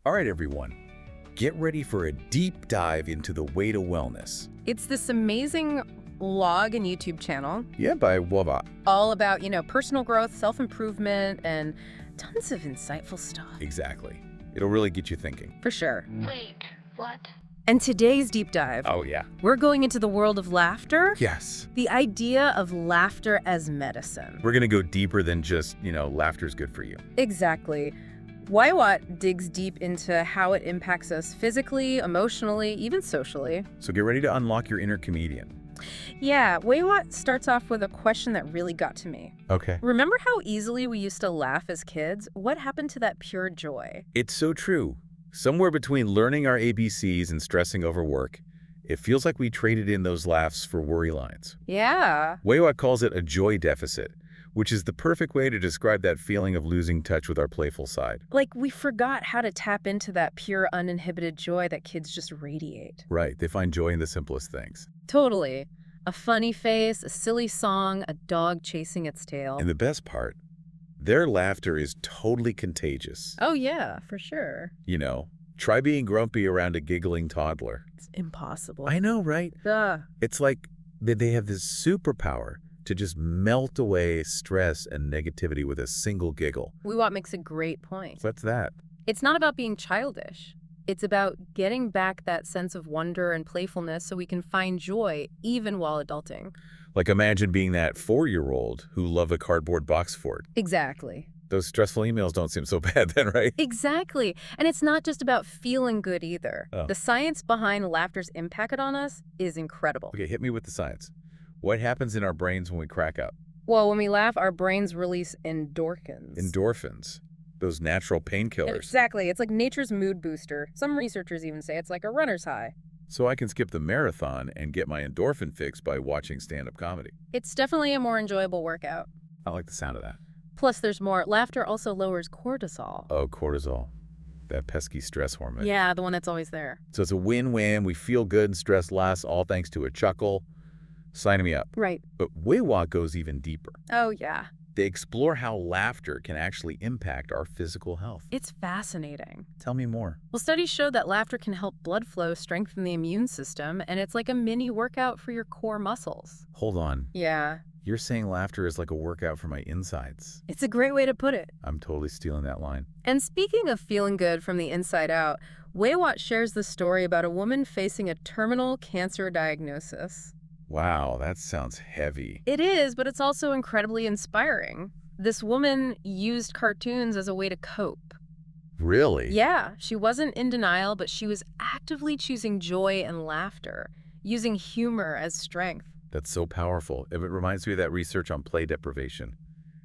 All right, everyone, get ready for a deep dive into the way to wellness. It's this amazing blog and YouTube channel Yeah, by weiwat. all about, personal growth, self-improvement, and tons of insightful stuff. Exactly. It'll really get you thinking. For sure. Wait, what? And today's deep dive, Oh, yeah. we're going into the world of laughter. Yes. The idea of laughter as medicine. We're going to go deeper than just, laughter's good for you. Exactly. weiwat digs deep into how it impacts us physically, emotionally, even socially. So get ready to unlock your inner comedian. Yeah, weiwat starts off with a question that really got to me. Okay. Remember how easily we used to laugh as kids? What happened to that pure joy? It's so true. Somewhere between learning our ABCs and stressing over work, it feels like we traded in those laughs for worry lines. Yeah. weiwat calls it a joy deficit, which is the perfect way to describe that feeling of losing touch with our playful side. Like we forgot how to tap into that pure, uninhibited joy that kids just radiate. Right. They find joy in the simplest things. Totally. A funny face, a silly song, a dog chasing its tail. And the best part, their laughter is totally contagious. Oh yeah, for sure. Try being grumpy around a giggling toddler. It's impossible. I know, right? Duh. It's like they have this superpower to just melt away stress and negativity with a single giggle. weiwat makes a great point. What's that? It's not about being childish. It's about getting back that sense of wonder and playfulness so we can find joy even while adulting. Like imagine being that 4-year-old who loved a cardboard box fort. Exactly. Those stressful emails don't seem so bad then, right? Exactly. And it's not just about feeling good either. Oh. The science behind laughter's impact on us is incredible. Okay, hit me with the science. What happens in our brains when we crack up? Well, when we laugh, our brains release endorphins. Endorphins. Those natural painkillers. Exactly. It's like nature's mood booster. Some researchers even say it's like a runner's high. So I can skip the marathon and get my endorphin fix by watching stand-up comedy. It's definitely a more enjoyable workout. I like the sound of that. Plus, there's more. Laughter also lowers cortisol. Oh, cortisol. That pesky stress hormone. Yeah, the one that's always there. So it's a win-win. We feel good and stress less, all thanks to a chuckle. Sign me up. Right. But weiwat goes even deeper. Oh, yeah. They explore how laughter can actually impact our physical health. It's fascinating. Tell me more. Well, studies show that laughter can help blood flow, strengthen the immune system, and it's like a mini workout for your core muscles. Hold on. Yeah. You're saying laughter is like a workout for my insides. It's a great way to put it. I'm totally stealing that line. And speaking of feeling good from the inside out, weiwat shares the story about a woman facing a terminal cancer diagnosis. Wow, that sounds heavy. It is, but it's also incredibly inspiring. This woman used cartoons as a way to cope. Really? Yeah, she wasn't in denial, but she was actively choosing joy and laughter, using humor as strength. That's so powerful. It reminds me of that research on play deprivation,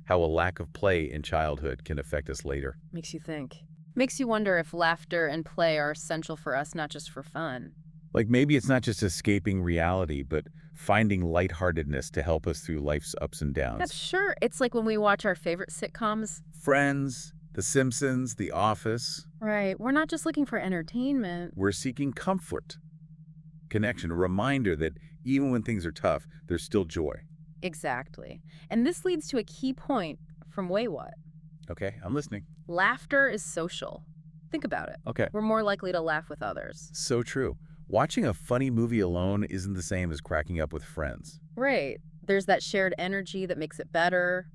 how a lack of play in childhood can affect us later. Makes you think. Makes you wonder if laughter and play are essential for us, not just for fun. Like maybe it's not just escaping reality, but finding lightheartedness to help us through life's ups and downs. Yeah, sure. It's like when we watch our favorite sitcoms. Friends, The Simpsons, The Office. Right. We're not just looking for entertainment. We're seeking comfort, connection, a reminder that even when things are tough, there's still joy. Exactly. And this leads to a key point from weiwat. Okay, I'm listening. Laughter is social. Think about it. Okay. We're more likely to laugh with others. So true. Watching a funny movie alone isn't the same as cracking up with friends. Right. There's that shared energy that makes it better.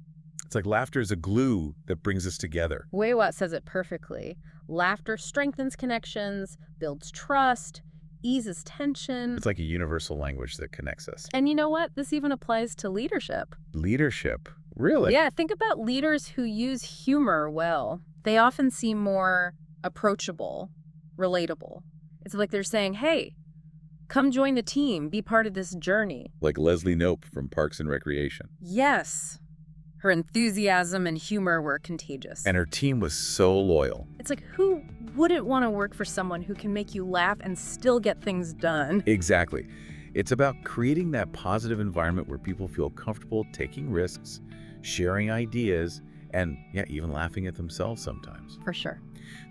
It's like laughter is a glue that brings us together. weiwat says it perfectly. Laughter strengthens connections, builds trust, eases tension. It's like a universal language that connects us. And you know what? This even applies to leadership. Leadership? Really? Yeah, think about leaders who use humor well. They often seem more approachable, relatable. It's like they're saying, hey, come join the team, be part of this journey. Like Leslie Knope from Parks and Recreation. Yes. Her enthusiasm and humor were contagious. And her team was so loyal. It's like, who wouldn't want to work for someone who can make you laugh and still get things done? Exactly. It's about creating that positive environment where people feel comfortable taking risks, sharing ideas, and even laughing at themselves sometimes. For sure.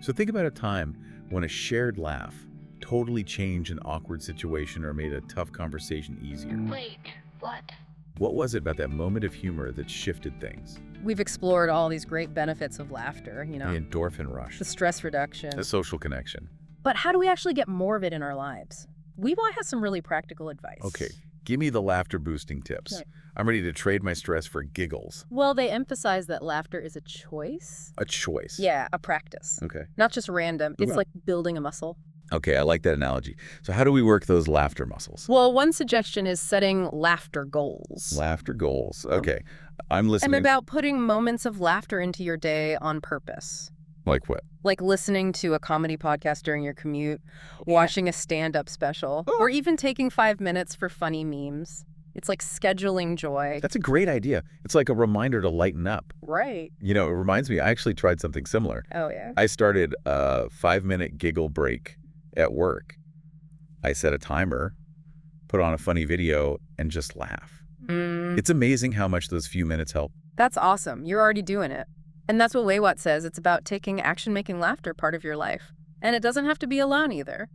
So think about a time when a shared laugh totally changed an awkward situation or made a tough conversation easier. Wait, what? What was it about that moment of humor that shifted things? We've explored all these great benefits of laughter, The endorphin rush, the stress reduction. the social connection. But how do we actually get more of it in our lives? weiwat has some really practical advice. Okay, give me the laughter-boosting tips. Right. I'm ready to trade my stress for giggles. Well, they emphasize that laughter is a choice. A choice. Yeah, a practice. Okay. Not just random. It's Yeah. like building a muscle. Okay, I like that analogy. So how do we work those laughter muscles? Well, one suggestion is setting laughter goals. Laughter goals. Okay, I'm listening. And about putting moments of laughter into your day on purpose. Like what? Like listening to a comedy podcast during your commute, watching a stand-up special, or even taking 5 minutes for funny memes. It's like scheduling joy. That's a great idea. It's like a reminder to lighten up. Right. It reminds me, I actually tried something similar. Oh, yeah. I started a 5-minute giggle break at work. I set a timer, put on a funny video, and just laugh. It's amazing how much those few minutes help. That's awesome. You're already doing it. And that's what weiwat says. It's about taking action, making laughter part of your life. And it doesn't have to be alone either.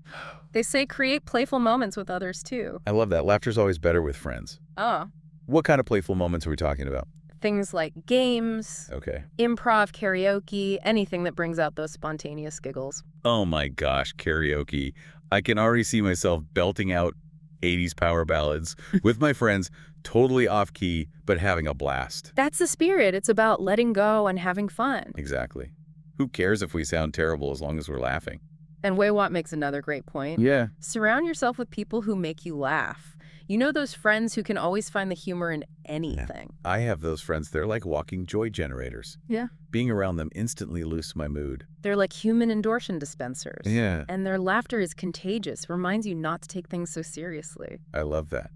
They say create playful moments with others, too. I love that. Laughter's always better with friends. Oh. What kind of playful moments are we talking about? Things like games, Okay. improv, karaoke, anything that brings out those spontaneous giggles. Oh my gosh, karaoke. I can already see myself belting out 80s power ballads with my friends, totally off key, but having a blast. That's the spirit. It's about letting go and having fun. Exactly. Who cares if we sound terrible as long as we're laughing? And weiwat makes another great point. Yeah. Surround yourself with people who make you laugh. You know those friends who can always find the humor in anything. I have those friends. They're like walking joy generators. Yeah. Being around them instantly lifts my mood. They're like human endorphin dispensers. Yeah. And their laughter is contagious, reminds you not to take things so seriously. I love that.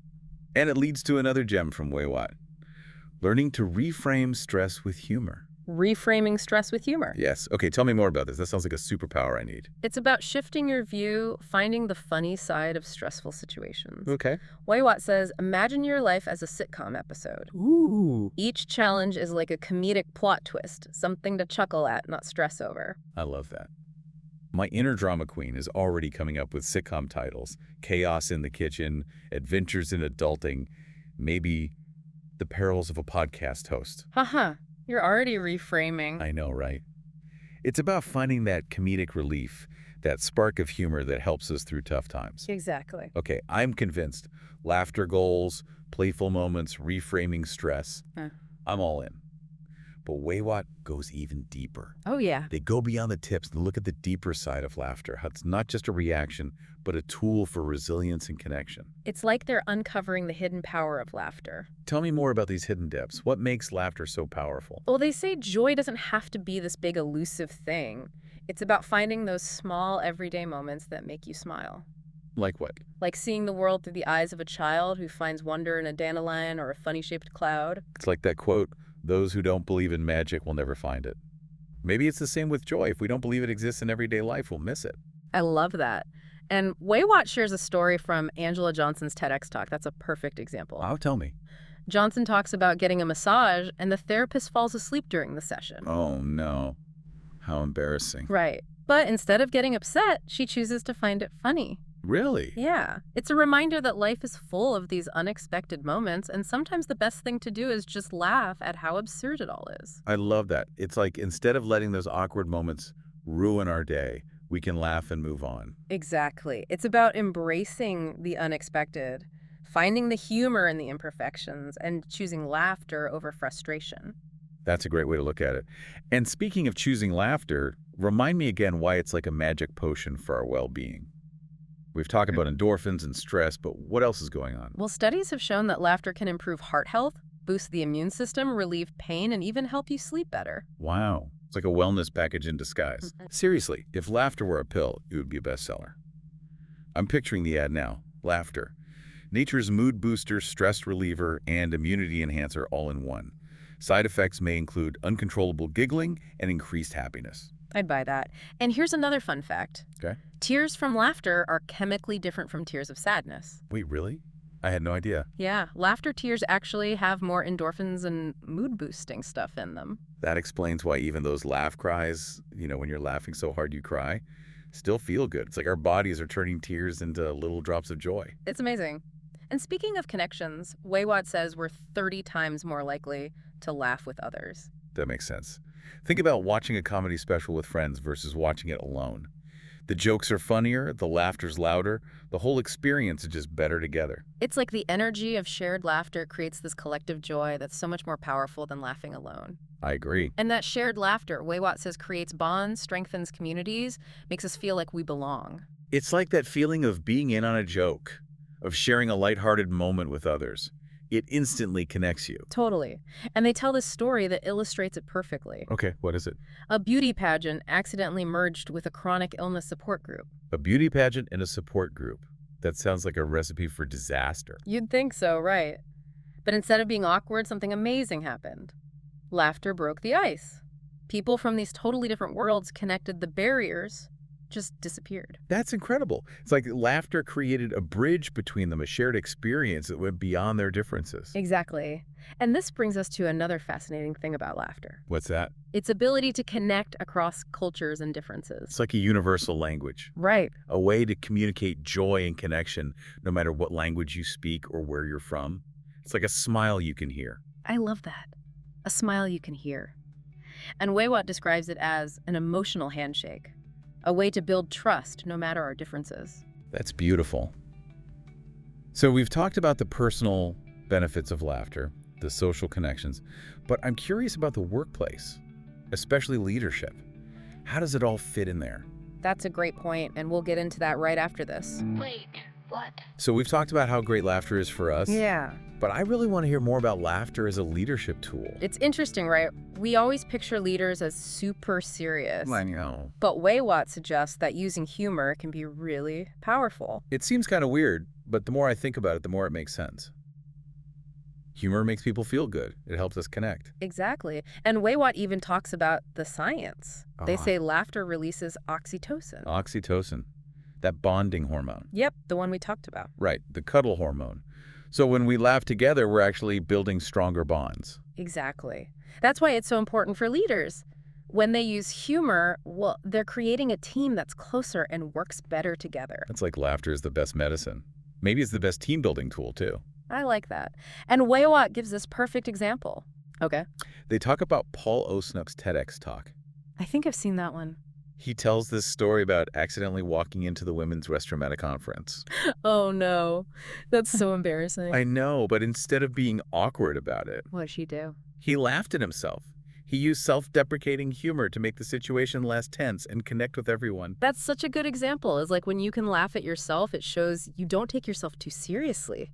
And it leads to another gem from weiwat. Learning to reframe stress with humor. Reframing stress with humor. Yes. Okay, tell me more about this. That sounds like a superpower I need. It's about shifting your view, finding the funny side of stressful situations. Okay. weiwat says, imagine your life as a sitcom episode. Ooh. Each challenge is like a comedic plot twist, something to chuckle at, not stress over. I love that. My inner drama queen is already coming up with sitcom titles. Chaos in the Kitchen, Adventures in Adulting, maybe The Perils of a Podcast Host. Haha, you're already reframing. I know, right? It's about finding that comedic relief, that spark of humor that helps us through tough times. Exactly. Okay, I'm convinced. Laughter goals, playful moments, reframing stress. I'm all in. But weiwat goes even deeper. Oh, yeah. They go beyond the tips and look at the deeper side of laughter. How it's not just a reaction, but a tool for resilience and connection. It's like they're uncovering the hidden power of laughter. Tell me more about these hidden depths. What makes laughter so powerful? Well, they say joy doesn't have to be this big elusive thing. It's about finding those small everyday moments that make you smile. Like what? Like seeing the world through the eyes of a child who finds wonder in a dandelion or a funny-shaped cloud. It's like that quote, those who don't believe in magic will never find it. Maybe it's the same with joy. If we don't believe it exists in everyday life, we'll miss it. I love that. And weiwat shares a story from Angela Johnson's TEDx talk. That's a perfect example. Oh, tell me. Johnson talks about getting a massage, and the therapist falls asleep during the session. Oh, no. How embarrassing. Right. But instead of getting upset, she chooses to find it funny. Really? Yeah. It's a reminder that life is full of these unexpected moments, and sometimes the best thing to do is just laugh at how absurd it all is. I love that. It's like instead of letting those awkward moments ruin our day, we can laugh and move on. Exactly. It's about embracing the unexpected, finding the humor in the imperfections, and choosing laughter over frustration. That's a great way to look at it. And speaking of choosing laughter, remind me again why it's like a magic potion for our well-being. We've talked about endorphins and stress, but what else is going on? Well, studies have shown that laughter can improve heart health, boost the immune system, relieve pain, and even help you sleep better. Wow. It's like a wellness package in disguise. Seriously, if laughter were a pill, it would be a bestseller. I'm picturing the ad now. Laughter. Nature's mood booster, stress reliever, and immunity enhancer all in one. Side effects may include uncontrollable giggling and increased happiness. I'd buy that. And here's another fun fact. Okay. Tears from laughter are chemically different from tears of sadness. Wait, really? I had no idea. Yeah, laughter tears actually have more endorphins and mood-boosting stuff in them. That explains why even those laugh cries, when you're laughing so hard you cry, still feel good. It's like our bodies are turning tears into little drops of joy. It's amazing. And speaking of connections, weiwat says we're 30 times more likely to laugh with others. That makes sense. Think about watching a comedy special with friends versus watching it alone. The jokes are funnier, the laughter's louder, the whole experience is just better together. It's like the energy of shared laughter creates this collective joy that's so much more powerful than laughing alone. I agree. And that shared laughter, weiwat says, creates bonds, strengthens communities, makes us feel like we belong. It's like that feeling of being in on a joke, of sharing a lighthearted moment with others. It instantly connects you. Totally. And they tell this story that illustrates it perfectly. Okay, what is it? A beauty pageant accidentally merged with a chronic illness support group. A beauty pageant and a support group. That sounds like a recipe for disaster. You'd think so, right? But instead of being awkward, something amazing happened. Laughter broke the ice. People from these totally different worlds connected. The barriers just disappeared. That's incredible. It's like laughter created a bridge between them, a shared experience that went beyond their differences. Exactly. And this brings us to another fascinating thing about laughter. What's that? Its ability to connect across cultures and differences. It's like a universal language, Right. a way to communicate joy and connection no matter what language you speak or where you're from. It's like a smile you can hear. I love that. A smile you can hear. And weiwat describes it as an emotional handshake, a way to build trust no matter our differences. That's beautiful. So we've talked about the personal benefits of laughter, the social connections, but I'm curious about the workplace, especially leadership. How does it all fit in there? That's a great point, and we'll get into that right after this. Wait, what? So we've talked about how great laughter is for us, Yeah. but I really want to hear more about laughter as a leadership tool. It's interesting, right? We always picture leaders as super serious. I know. But weiwat suggests that using humor can be really powerful. It seems kind of weird, but the more I think about it, the more it makes sense. Humor makes people feel good. It helps us connect. Exactly. And weiwat even talks about the science. They Ah. say laughter releases oxytocin. Oxytocin, that bonding hormone. Yep, the one we talked about. Right, the cuddle hormone. So when we laugh together, we're actually building stronger bonds. Exactly. That's why it's so important for leaders. When they use humor, well, they're creating a team that's closer and works better together. It's like laughter is the best medicine. Maybe it's the best team building tool too. I like that. And weiwat gives this perfect example. Okay. They talk about Paul Osnook's TEDx talk. I think I've seen that one. He tells this story about accidentally walking into the women's restroom at a conference. Oh, no. That's so embarrassing. I know, but instead of being awkward about it, What'd she do? he laughed at himself. He used self-deprecating humor to make the situation less tense and connect with everyone. That's such a good example. It's like when you can laugh at yourself, it shows you don't take yourself too seriously.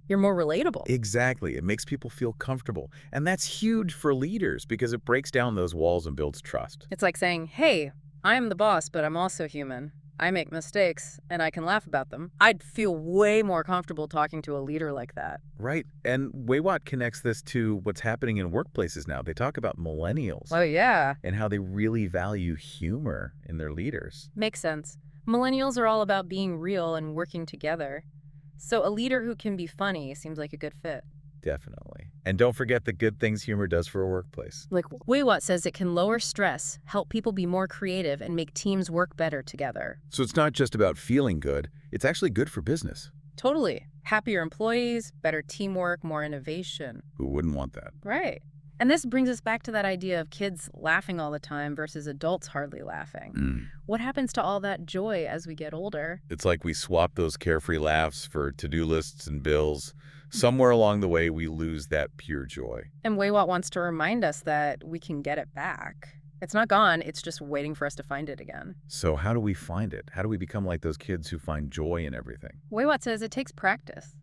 You're more relatable. Exactly. It makes people feel comfortable. And that's huge for leaders because it breaks down those walls and builds trust. It's like saying, hey, I'm the boss, but I'm also human. I make mistakes, and I can laugh about them. I'd feel way more comfortable talking to a leader like that. Right. And weiwat connects this to what's happening in workplaces now. They talk about millennials Oh, yeah. and how they really value humor in their leaders. Makes sense. Millennials are all about being real and working together. So a leader who can be funny seems like a good fit. Definitely. And don't forget the good things humor does for a workplace. Like weiwat says, it can lower stress, help people be more creative, and make teams work better together. So it's not just about feeling good. It's actually good for business. Totally. Happier employees, better teamwork, more innovation. Who wouldn't want that? Right. And this brings us back to that idea of kids laughing all the time versus adults hardly laughing. What happens to all that joy as we get older? It's like we swap those carefree laughs for to-do lists and bills. Somewhere along the way, we lose that pure joy. And weiwat wants to remind us that we can get it back. It's not gone, it's just waiting for us to find it again. So how do we find it? How do we become like those kids who find joy in everything? weiwat says it takes practice.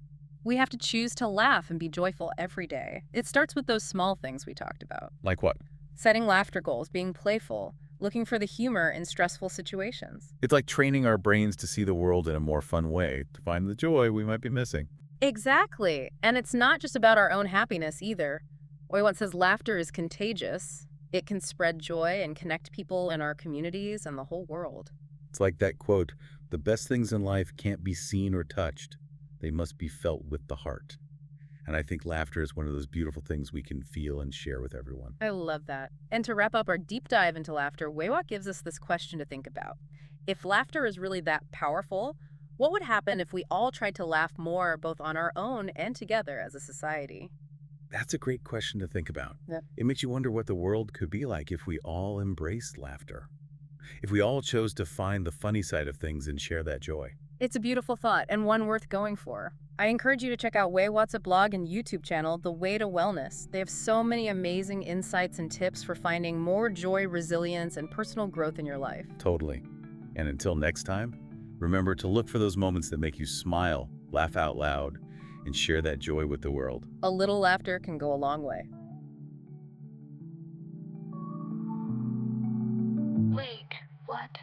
We have to choose to laugh and be joyful every day. It starts with those small things we talked about. Like what? Setting laughter goals, being playful, looking for the humor in stressful situations. It's like training our brains to see the world in a more fun way, to find the joy we might be missing. Exactly. And it's not just about our own happiness either. weiwat says laughter is contagious. It can spread joy and connect people in our communities and the whole world. It's like that quote, "The best things in life can't be seen or touched. They must be felt with the heart." And I think laughter is one of those beautiful things we can feel and share with everyone. I love that. And to wrap up our deep dive into laughter, weiwat gives us this question to think about. If laughter is really that powerful, What would happen if we all tried to laugh more, both on our own and together as a society? That's a great question to think about. Yeah. It makes you wonder what the world could be like if we all embraced laughter. If we all chose to find the funny side of things and share that joy. It's a beautiful thought and one worth going for. I encourage you to check out weiwat's blog and YouTube channel, The Way to Wellness. They have so many amazing insights and tips for finding more joy, resilience, and personal growth in your life. Totally. And until next time, remember to look for those moments that make you smile, laugh out loud, and share that joy with the world. A little laughter can go a long way. Wait, what?